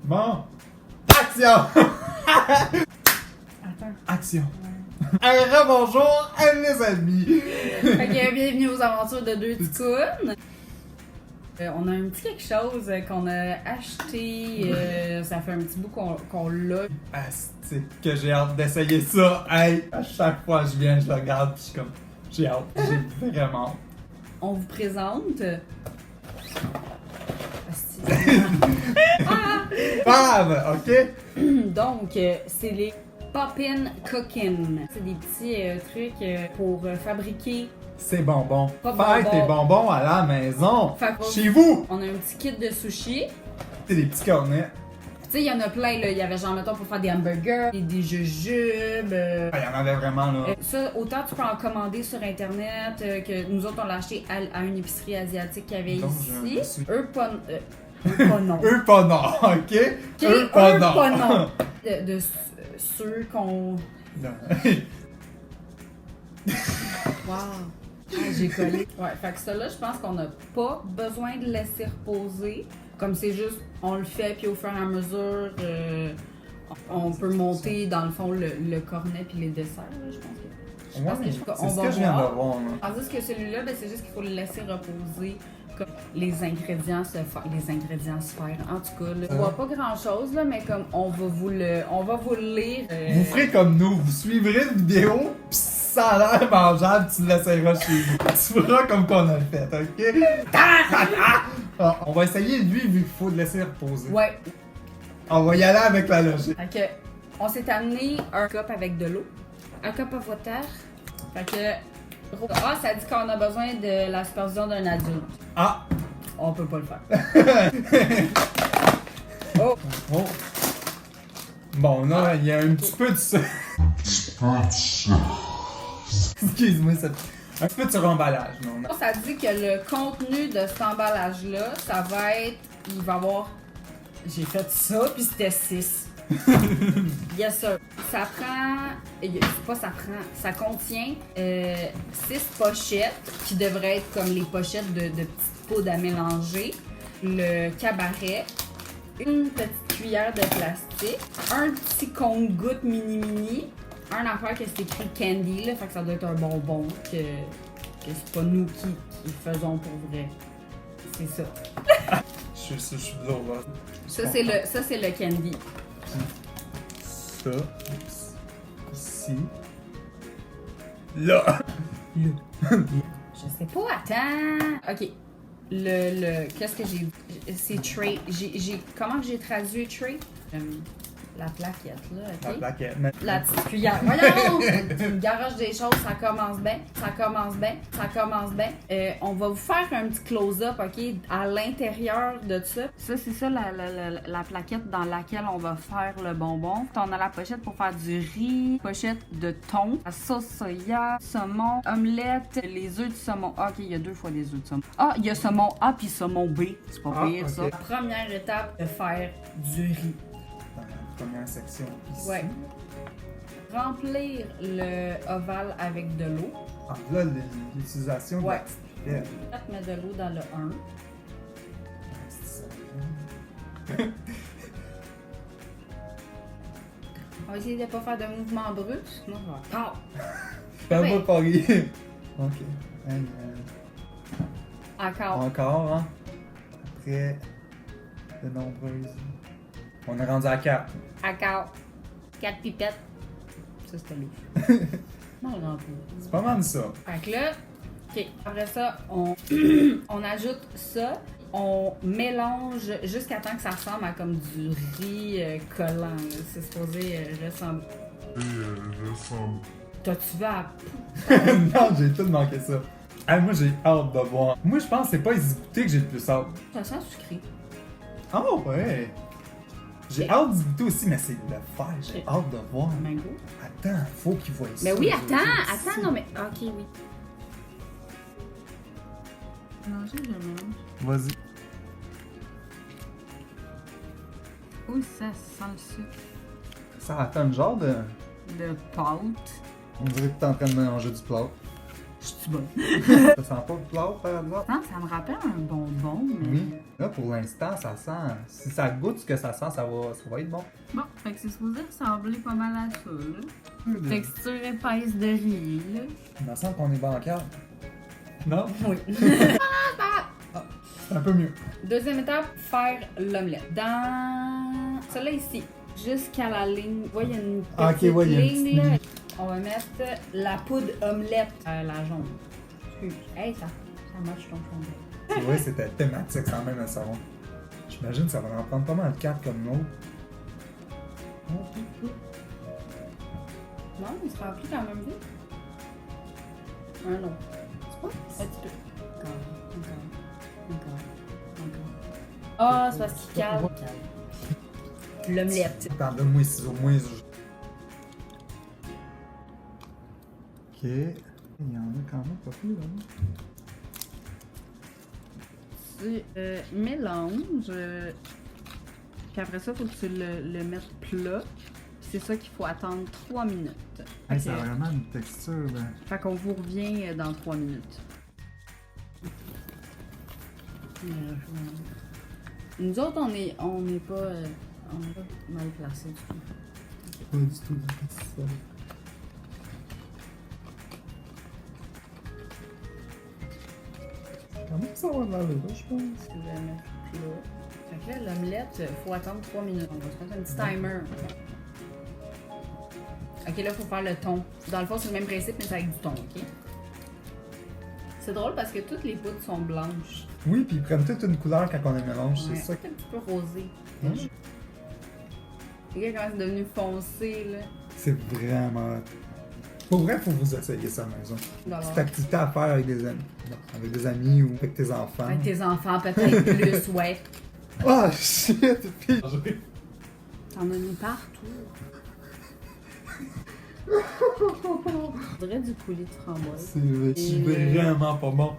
Bon. Action! Attends. Action. Un bonjour à mes amis. Fait que bienvenue aux aventures de deux ticounes. On a un petit quelque chose qu'on a acheté, ça fait un petit bout qu'on l'a. Asti, que j'ai hâte d'essayer ça. Hey, à chaque fois que je viens, je le regarde pis je suis comme, j'ai hâte, j'ai vraiment hâte. On vous présente. Asti. Bam! Ok? Donc, c'est les Poppin' Cookin'. C'est des petits trucs pour fabriquer. C'est bonbon. Pas Faites bonbon. tes bonbons à la maison. Fait que- Chez vous. On a un petit kit de sushi. C'est des petits cornets. Tu sais, il y en a plein, là. Il y avait genre, mettons, pour faire des hamburgers, des jujubes. Ah, il y en avait vraiment là. Ça, autant tu peux en commander sur Internet, que nous autres, on l'a acheté à une épicerie asiatique qu'il y avait Donc, ici. je suis- Eux, pas... eux, pas non. Eux pas non, ok? Ok, Eux pas non. pas non. De ceux qu'on... Non. Wow! Ah, j'ai collé. Ouais, fait que ça là, je pense qu'on n'a pas besoin de laisser reposer. Comme c'est juste, on le fait, puis au fur et à mesure, on peut monter dans le fond le cornet puis les desserts, là, je pense que. Je pense Ouais, que c'est on ce va que je viens de voir. voir. là. Tandis que celui-là, ben, c'est juste qu'il faut le laisser reposer. Comme les ingrédients se faire. Les ingrédients se faire. En tout cas, là, on voit pas grand-chose, là, mais comme on va vous le lire. Vous ferez comme nous, vous suivrez une vidéo, pis si ça a l'air mangeable, tu l'essayeras chez vous. Tu feras comme qu'on a fait, ok? Ah, on va essayer lui, vu qu'il faut le laisser reposer. Ouais. On va y aller avec la logique. Fait que, on s'est amené un cup avec de l'eau, un cup of water. Fait que, ah, ça dit qu'on a besoin de la supervision d'un adulte. Ah! On peut pas le faire. Oh! Oh. Bon, là, il y a un petit peu de ça. Excuse-moi, ça... Un petit peu de suremballage, non? Ça dit que le contenu de cet emballage-là, ça va être. Il va avoir. J'ai fait ça, puis c'était 6. Yes, sir. Ça prend. Pas ça prend. Ça contient 6 pochettes qui devraient être comme les pochettes de petites poudres à mélanger. Le cabaret. Une petite cuillère de plastique. Un petit compte-gouttes mini-mini. Un affaire que c'est écrit candy, là, fait que ça doit être un bonbon que c'est pas nous qui faisons pour vrai. C'est ça. Je suis de l'eau, là. Ça, c'est le candy. Ça. Ici. Là. Je sais pas, attends. Ok. Qu'est-ce que j'ai. C'est tray. Comment j'ai traduit tray? La plaquette, là, ok? La plaquette. Mais... La petite cuillère. Voyons! Tu me garoches des choses, ça commence bien, ça commence bien, ça commence bien. On va vous faire un petit close-up, OK, à l'intérieur de ça. Ça, c'est ça, la plaquette dans laquelle on va faire le bonbon. On a la pochette pour faire du riz, pochette de thon, la sauce soya, saumon, omelette, les œufs de saumon. Ah, OK, il y a 2 fois des œufs de saumon. Ah, il y a saumon A puis saumon B. C'est pas pire, ok. ça. Première étape, de faire du riz. Dans la première section. Ici. Ouais. Remplir le ovale avec de l'eau. Ah, là, l'utilisation Ouais. de la petite Mettre de l'eau dans le 1. On va essayer de pas faire de mouvements bruts. Sinon, ça va. Fais-moi pas rire. Ok. Encore. Encore, hein? Après de nombreuses. On est rendu à 4. Encore. 4 pipettes. Ça, c'était lourd. Non, non plus. C'est pas mal ça. Fait que là, ok. Après ça, on ajoute ça. On mélange jusqu'à temps que ça ressemble à comme du riz collant. Là. C'est supposé ressembler. T'as-tu vu à... Non, j'ai tout manqué ça. Ah, moi, j'ai hâte de voir. Moi, je pense que c'est pas les goûter que j'ai le plus hâte. Ça sent sucré. Oh, ouais. J'ai hâte d'y goûter aussi, mais c'est de le faire. J'ai hâte de voir. Mango. Attends, faut qu'ils voient ça. Mais oui, les attends, autres attends, aussi. non mais... Ok, oui. Manger, je mange. Vas-y. Oui, ça sent le sucre. Ça attend le genre de... De pâte. On dirait que t'es en train de manger du plat. Je suis bonne. Ça sent pas le plâtre par hasard? Non, ça me rappelle un bonbon, mais. Oui. Là, pour l'instant, ça sent. Si ça goûte ce que ça sent, ça va être bon. Bon, fait que c'est supposé ressembler pas mal à ça, là. Texture épaisse de riz, là. Il me semble qu'on est bancal. Non? Oui. C'est un peu mieux. Deuxième étape, faire l'omelette. Dans celle-là ici, jusqu'à la ligne, vous voyez, il y a une petite Ah, ok, ouais, il y a une ligne, petite là. On va mettre la poudre omelette, la jaune. Hey, ça match ton fond. C'est vrai, c'était thématique quand même, le savon. J'imagine que ça va en prendre pas mal de cartes comme l'autre. Non, il se remplit quand même vite. Un autre. C'est pas? Un petit peu. Encore. Ah, c'est parce qu'il cale. L'omelette. Attends, donne-moi les ciseaux, moi les ciseaux. Ok. Il y en a quand même pas plus, là. Tu mélanges. Puis après ça, il faut que tu le mettes plat. C'est ça qu'il faut attendre 3 minutes. Hey, ça a vraiment une texture, là. Fait qu'on vous revient dans 3 minutes. Nous autres, on n'est pas mal placés du tout. Pas du tout, c'est ça. Comment ça va dans le là, je pense? Si vous allez mettre plat. Fait que là, l'omelette, il faut attendre 3 minutes. On va se mettre un petit timer. Ok, là, il faut faire le thon. Dans le fond, c'est le même principe, mais c'est avec du thon, ok? C'est drôle parce que toutes les poudres sont blanches. Oui, puis ils prennent toute une couleur quand on les mélange, Ouais, c'est ça. un petit peu rosé. Hum. Regarde comment c'est devenu foncé, là. C'est vraiment. Pour vrai, faut vous essayer ça à la maison. D'abord. Petite activité à faire avec des amis. Non, avec des amis ou avec tes enfants. Avec tes enfants, peut-être plus, ouais. Oh shit! Puis... T'en as mis partout. On dirait du coulis de framboise. C'est vraiment pas bon.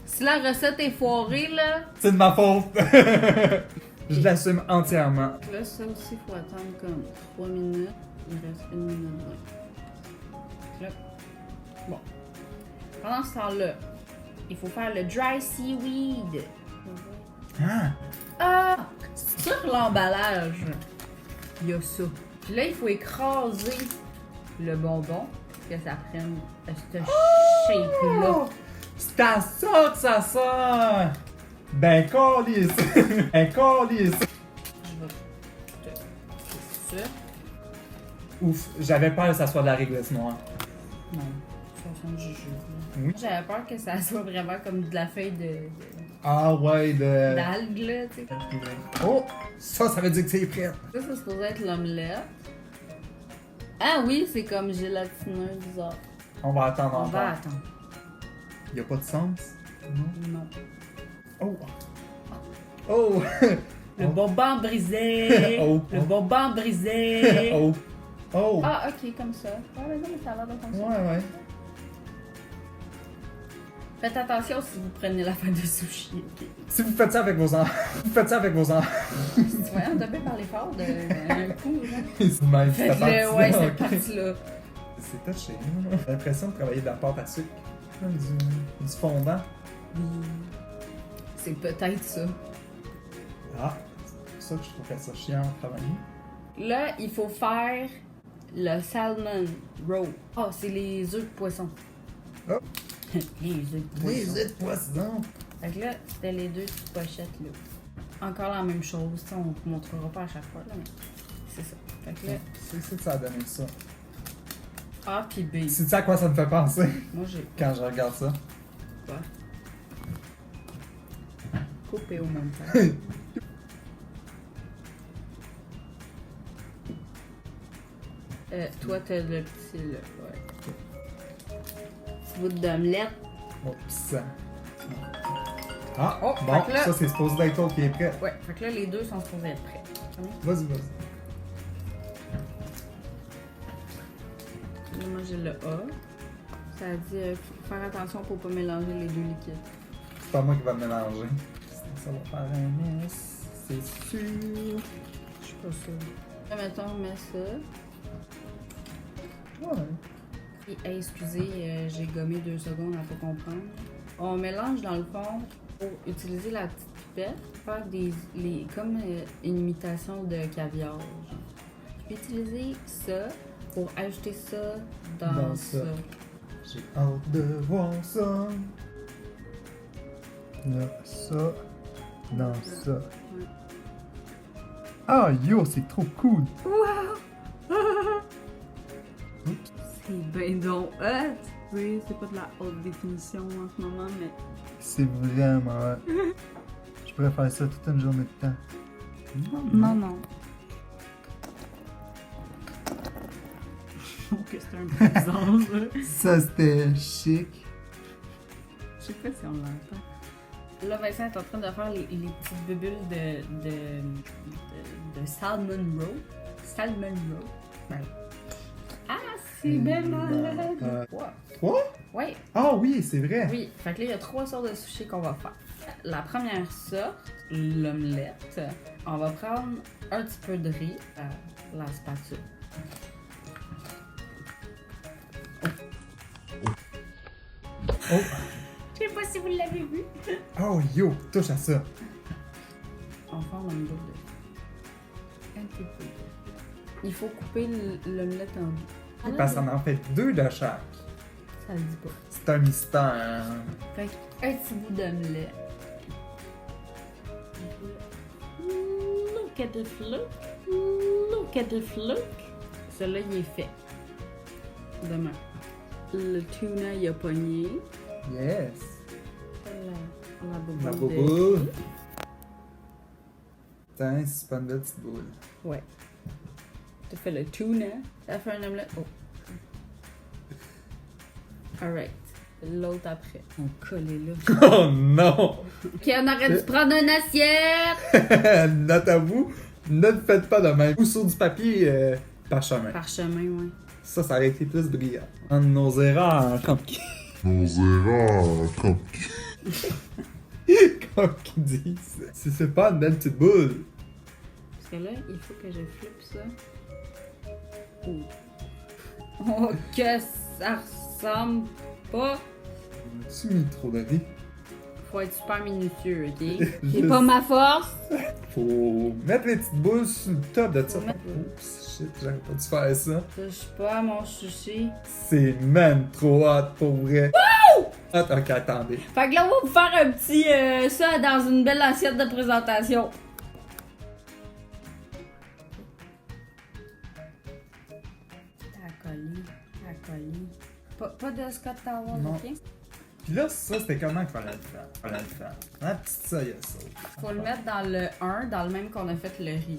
Si la recette est foirée, là, C'est de ma faute! Je l'assume entièrement. là, ça aussi, il faut attendre comme 3 minutes. Il reste 1 minute 20. Là. Bon. Pendant ce temps-là, il faut faire le dry seaweed. Ah! Ah! Sur l'emballage, il y a ça. Puis là, il faut écraser le bonbon, que ça prenne cette shape-là. C'est à ça que ça sert! Ben, calice! Ben, calice! Je vais te... C'est ça. Ouf, j'avais peur que ça soit de la réglisse noire. Non, ça sent le jujube. Oui. J'avais peur que ça soit vraiment comme de la feuille Ah ouais, de... d'algue, là, tu sais. Oh! Ça veut dire que c'est prêt. Ça, c'est supposé être l'omelette. Ah oui, c'est comme gélatineux bizarre. On va attendre On encore. va attendre. Y a pas de sens? Non. Non. Oh! Oh! Le bonbon brisé! Oh. Le bonbon brisé! Oh! Oh! Ah, ok, comme ça. Ah, mais non, mais ça a l'air de fonctionner. Ouais. Faites attention si vous prenez la fin de sushi, ok? Si vous faites ça avec vos enfants, vous faites ça avec vos enfants. Ouais, on devait parler fort d'un coup, là. C'est même, Fait c'est que là, ouais, cette ok. partie-là. C'est touché, hein. J'ai l'impression de travailler de la pâte à sucre. Comme du fondant. C'est peut-être ça. Ah! C'est pour ça que je trouverais ça chiant à travailler. Là, il faut faire le salmon roll. Ah, c'est les œufs de poisson. Oh. Les œufs de poisson. Les œufs de poisson! Fait que là, c'était les deux petites pochettes là. Encore la même chose, ça, on ne montrera pas à chaque fois, là, mais c'est ça. Fait que là, C'est ça que ça a donné ça. A puis B. C'est ça à quoi ça me fait penser Moi, j'ai quand je regarde ça? pas coupé au même temps. Toi, t'as le petit, là, ouais. Petit bout d'omelette. Oups. Ah! Oh, Bon, fait que là- ça c'est supposé d'être l'autre qui est prêt. Ouais, fait que là, les deux sont supposés être prêts. Vas-y. Là, moi, j'ai le A. Ça dit faire attention pour pas mélanger les deux liquides. C'est pas moi qui va me mélanger. Ça va faire un mess, c'est sûr. Je suis pas sûre. Là, mettons, on met ça. Ouais. Hey, excusez, j'ai gommé 2 secondes à pas comprendre. On mélange dans le fond pour utiliser la petite pipette, faire comme une imitation de caviar. Genre. Je vais utiliser ça pour ajouter ça dans ça. J'ai hâte de voir ça. Là, ça. Dans ça. Ouais. Ah yo, c'est trop cool! Wow! C'est ben donc hot! Oui, c'est pas de la haute définition en ce moment, mais... C'est vraiment hot. Je pourrais faire ça toute une journée de temps. Non. Je trouve que c'est un peu bizarre, ça. Ça, c'était chic. Je sais pas si on l'entend. Là, Vincent est en train de faire les petites bulles de Salmon Roe. Salmon Roe. Ouais. Ah, c'est bien malade! 3? Oui, Ah oui, c'est vrai! oui. Fait que là, il y a 3 sortes de sushis qu'on va faire. La première sorte, l'omelette, on va prendre un petit peu de riz à la spatule. Oh! Je sais pas si vous l'avez vu. Oh yo, touche à ça! On forme une boule de... Un petit peu. Il faut couper l'omelette en deux. Parce qu'on en fait 2 de chaque. Ça le dit pas. C'est un mystère. Fait qu'un petit bout d'omelette. Look at the fluke. Look at the fluke. Celui-là, il est fait. Demain. Le tuna, il a pogné. Yes! La boule. La boule. Tiens, c'est pas une belle petite boule. Ouais. T'as fait le tuna. T'as fait un omelette. Oh. Alright. L'autre après. On collait là. Oh non! Ok, on aurait dû prendre une assiette! Note à vous, ne le faites pas de même. Ou sur du papier parchemin. Parchemin, ouais. Ça aurait été plus brillant. Un de nos erreurs, comme qui... comme qu'ils disent. Si c'est pas une belle petite boule. Parce que là, il faut que je flippe ça. Oh, oh que ça ressemble pas! Tu mis trop de riz. Faut être super minutieux, ok? C'est Juste- pas ma force! Faut mettre les petites boules sur le top de ça. Faut mettre- Oups, shit, j'aurais pas dû faire ça. Touche pas à mon sushi. C'est même trop hot pour vrai. Hot, ok, attendez. Fait que là, on va vous faire un petit ça dans une belle assiette de présentation. T'as collé. Pas de Scott Tower, Non. ok? Puis là, ça, c'était comment qu'il fallait le faire? La petite soya sauce. Faut le mettre dans le 1, dans le même qu'on a fait le riz.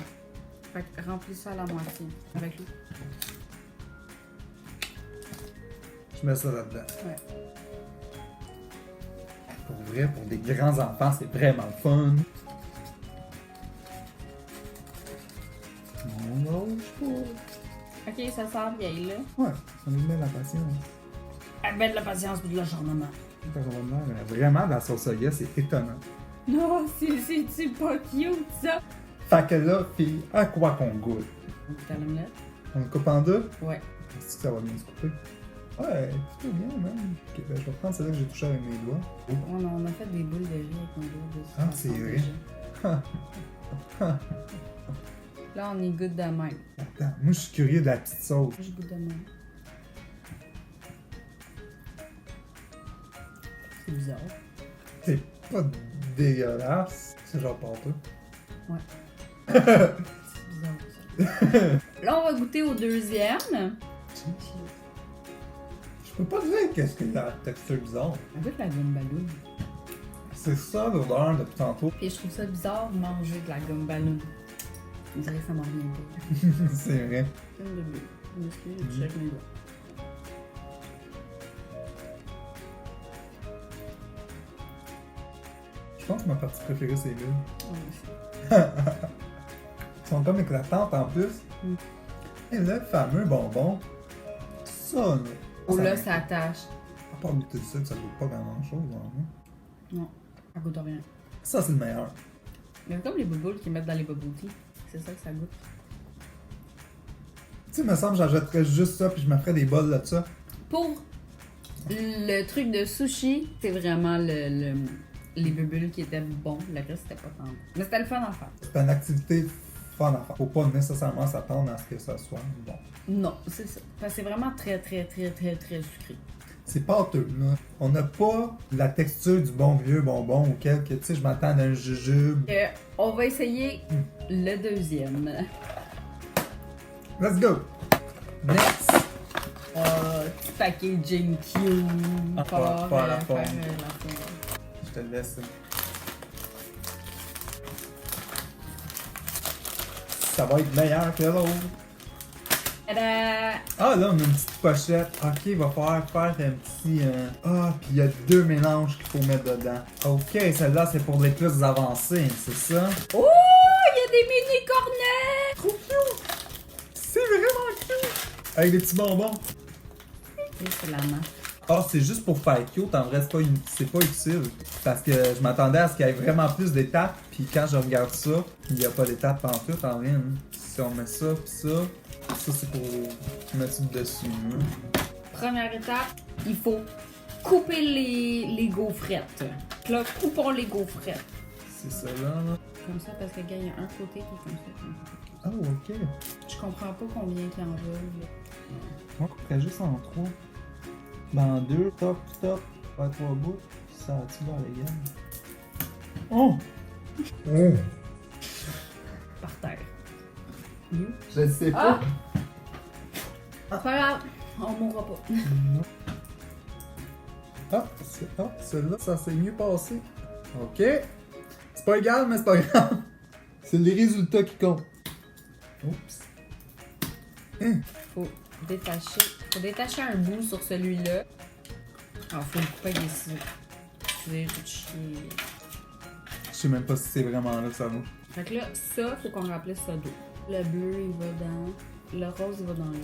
Fait que remplis ça à la moitié avec l'eau. Je mets ça là-dedans. Ouais. Pour vrai, pour des grands enfants, c'est vraiment fun. On lâche pas. Ok, ça sent vieille là. Ouais, ça nous met la patience. Avec de la patience et de l'acharnement. Vraiment, la sauce soya, c'est étonnant. Non, c'est pas cute ça. Fait que là, fille, à quoi qu'on goûte? T'as l'omelette? On le coupe en deux? Ouais. Est-ce que ça va bien se couper? Ouais, plutôt bien, même. Ok, ben, je vais prendre celle-là que j'ai touché avec mes doigts. On a fait des boules de riz avec mon doigt dessus. Ah, c'est vrai. Là, on est good de même. Attends, moi, je suis curieux de la petite sauce. Je goûte de même. C'est bizarre. C'est pas dégueulasse. C'est genre pâteux. Ouais. C'est bizarre ça. Là, on va goûter au deuxième. Je peux pas dire qu'est-ce que la texture bizarre. On goûte la gomme ballon. C'est ça l'odeur depuis tantôt. Et je trouve ça bizarre de manger de la gomme ballon. On dirait que ça m'en revient pas. C'est vrai. Une de bleu. Je m'excuse, j'ai touché avec mes doigts. Je pense que ma partie préférée, c'est l'huile. Ouais, Ils sont comme éclatantes en plus. Mm. Et le fameux bonbon. Ça, là. oh là, Ça- ça attache. À part goûter ça, ça goûte pas grand chose. Hein. Non, ça goûte rien. Ça, c'est le meilleur. Mais comme les bouboules qu'ils mettent dans les bubble tea. C'est ça que ça goûte. Tu sais, il me semble que j'achèterais juste ça puis je me ferais des bols de ça. Pour le truc de sushi, c'est vraiment les bulles qui étaient bons. Le reste, c'était pas tant bon. Mais c'était le fun à faire. C'est une activité fun à faire. Faut pas nécessairement s'attendre à ce que ça soit bon. Non, c'est ça. Parce que c'est vraiment très sucré. C'est pâteux, là. On n'a pas la texture du bon vieux bonbon auquel, tu sais, je m'attends à un jujube. On va essayer le deuxième. Let's go! Next! Oh, petit packaging cute. Pas la forme. La forme. Je te le laisse. Ça va être meilleur que l'autre. Tada! Ah, là, on a une petite pochette. Ok, il va falloir faire un petit... Ah, puis il y a 2 mélanges qu'il faut mettre dedans. Ok, celle-là, c'est pour les plus avancés, c'est ça? Oh! Il y a des mini cornets! Trop cute! C'est vraiment cute! Avec des petits bonbons. Et c'est la main. Ah, c'est juste pour faire cute, en vrai, c'est pas utile. Parce que je m'attendais à ce qu'il y ait vraiment plus d'étapes, puis quand je regarde ça, il n'y a pas d'étapes en tout, en rien. Hein. Si on met ça, puis ça c'est pour mettre dessus. Hein. Première étape, il faut couper les gaufrettes. Là, coupons les gaufrettes. C'est ça là. Comme ça, parce que gars, il y a un côté qui est comme ça. Ah, ok. Je comprends pas combien qu'il en veut. On couperait juste en 3. Dans 2, top, faire 3 bouts. Ça tu vas les gars. Oh! Oh! Par terre. Je ne sais pas. C'est pas grave, on mourra pas. Non. Ah, celle-là, ça s'est mieux passé. Ok. C'est pas égal, mais c'est pas grave. C'est les résultats qui comptent. Oups. Faut détacher un bout sur celui-là. Alors, faut le couper avec des ciseaux. C'est chier. Je sais même pas si c'est vraiment là que ça va. Fait que là, ça, faut qu'on remplisse ça d'eau. Le bleu, il va dans... Le rose, il va dans le...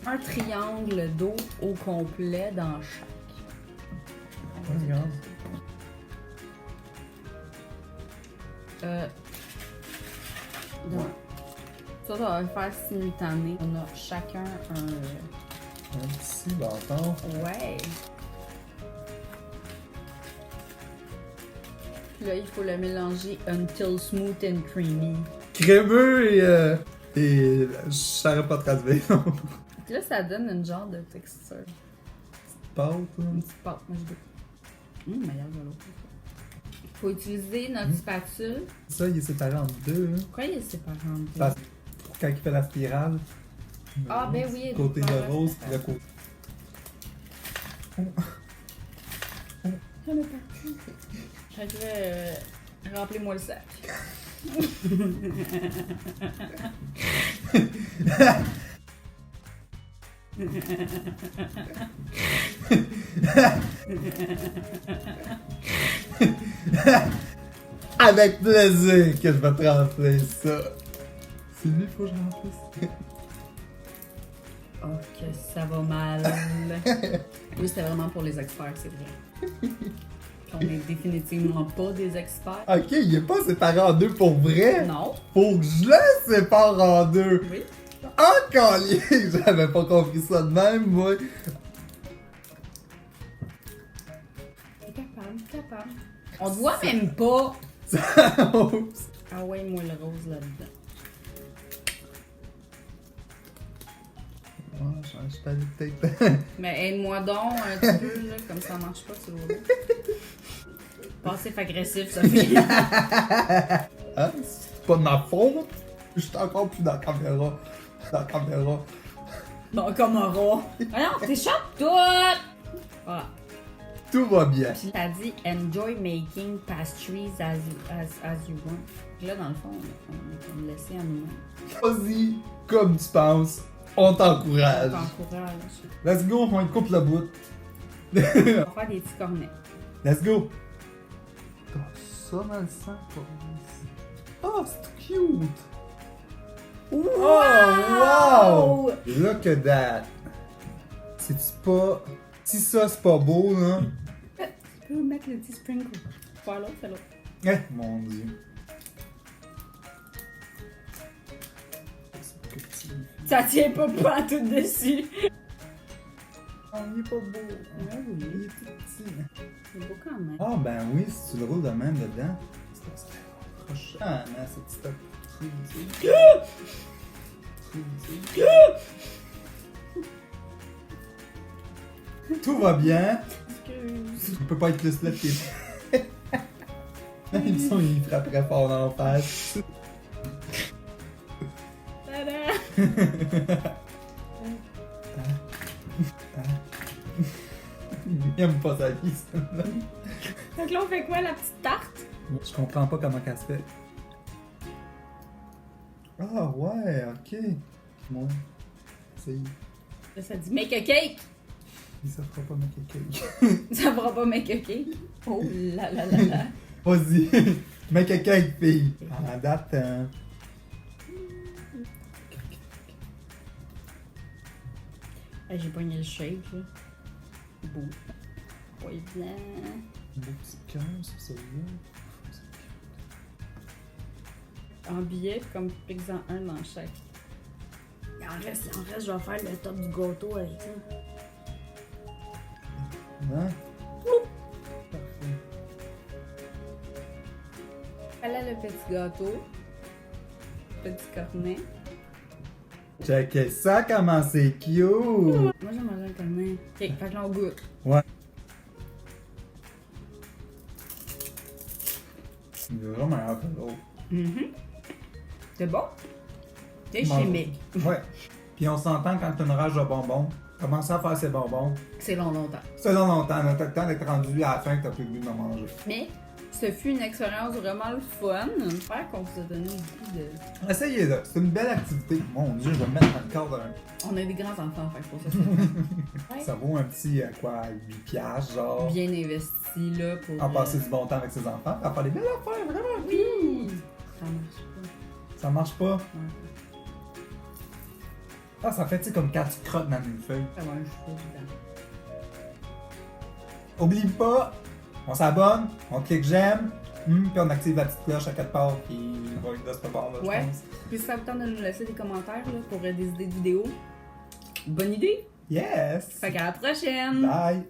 Un triangle d'eau au complet dans chaque. Regarde. Donc, ça va le faire simultané. On a chacun un... Un petit bâton. Ouais. Puis là, il faut le mélanger until smooth and creamy. Crémeux et je saurais pas traduire. Puis là, ça donne une genre de texture. Pâte, Une petite pâte, moi je dis. Meilleur de l'autre. Faut utiliser notre spatule. Ça, il est séparé en 2. Hein. Pourquoi il est séparé en deux? Parce que quand il fait la spirale. Ah, ben oui. Le côté il de est rose puis le côté. J'en ai pas. Fait que là, remplis-moi le sac. Avec plaisir que je vais te remplir ça. C'est lui qu'il faut que je remplisse. Oh, que ça va mal. Oui, c'était vraiment pour les experts, c'est vrai. On est définitivement pas des experts. Ok, il est pas séparé en 2 pour vrai. Non. Faut que je le sépare en 2. Oui. Ah, collier! J'avais pas compris ça de même, moi. T'es capable. On te voit même pas. Oups. Ah ouais, moi le rose là-dedans. Je t'avais peut-être. Mais aide-moi donc un petit peu, là, comme ça marche pas, tu vois. Passif agressif, ça fait. Hein? C'est pas de ma faute. Je suis encore plus dans la caméra. Bon, comme un rat. Ah non, t'échappes tout! Voilà. Tout va bien. Puis t'as dit enjoy making pastries as you want. Puis là, dans le fond, on est comme laissé à nous-mêmes. Vas-y, comme tu penses. On t'encourage. On t'encourage. Let's go, on y coupe le bout. On va faire des petits cornets. Let's go. T'as ça dans le sang, quoi. Oh, c'est cute. Wow! Oh, wow! Look at that. C'est-tu pas... Si ça, c'est pas beau, là. Tu peux mettre le petit sprinkle. Faire l'autre, fais l'autre. Eh, mon Dieu. C'est que petit. Ça tient pas tout dessus. Oh, il est pas beau. Ouais, oui. Il est tout petit. C'est beau quand même. Ah, ben oui, si tu le roules de même dedans. C'est prochain, hein, cette petite crise. Tout va bien. Excuse. Je peux pas être plus là que il me semble qu'il frapperait fort dans la face. Tada! Il aime pas sa vie, celle-là. Donc là, on fait quoi, la petite tarte? Je comprends pas comment qu'elle se fait. Ah ouais, ok. Bon, essaye. Là, ça dit make a cake! Ça fera pas ma cake. Ça fera pas make a cake. Oh là là là là. Vas-y, make a cake, fille. En date, Ah, j'ai pogné le shape, là. Beau. Pas évident. un beau petit cœur sur celui-là. En billet, comme pique-en un dans chaque. Il en reste, je vais faire le top du gâteau avec ça. Hein? Parfait. Voilà le petit gâteau. Petit cornet. Checkez ça, comment c'est cute! Moi, j'ai mangé un cornet. Ok, fait que là, on goûte. Ouais. Il est vraiment meilleur que l'autre. C'est bon? C'est Mange. chimique. Ouais. Puis on s'entend quand t'as une rage de bonbons. Commencer à faire ces bonbons. C'est longtemps. Ça donne longtemps, là. T'as le temps d'être rendu à la fin que t'as plus le goût de manger. Mais ce fut une expérience vraiment le fun. J'espère qu'on vous a donné le goût de... Essayez-le, c'est une belle activité. Mon Dieu, je vais me mettre dans le corps d'un. On a des grands enfants, fait que pour ça, c'est Ça vaut un petit, quoi, 8 piastres, genre. bien investi, là, pour... À passer du bon temps avec ses enfants, à faire des belles affaires, vraiment. Oui! Ça marche pas. Ça marche pas. Ouais. Ah, ça fait, tu sais, comme quand tu crottes dans une feuille. Ça va un cheveu dedans. Oublie pas, on s'abonne, on clique j'aime, puis on active la petite cloche à quatre parts qui va être de ce bord-là, Ouais. je pense. Puis si ça vous tente de nous laisser des commentaires, là, pour des idées de vidéos, bonne idée! Yes! Fait qu'à la prochaine! Bye!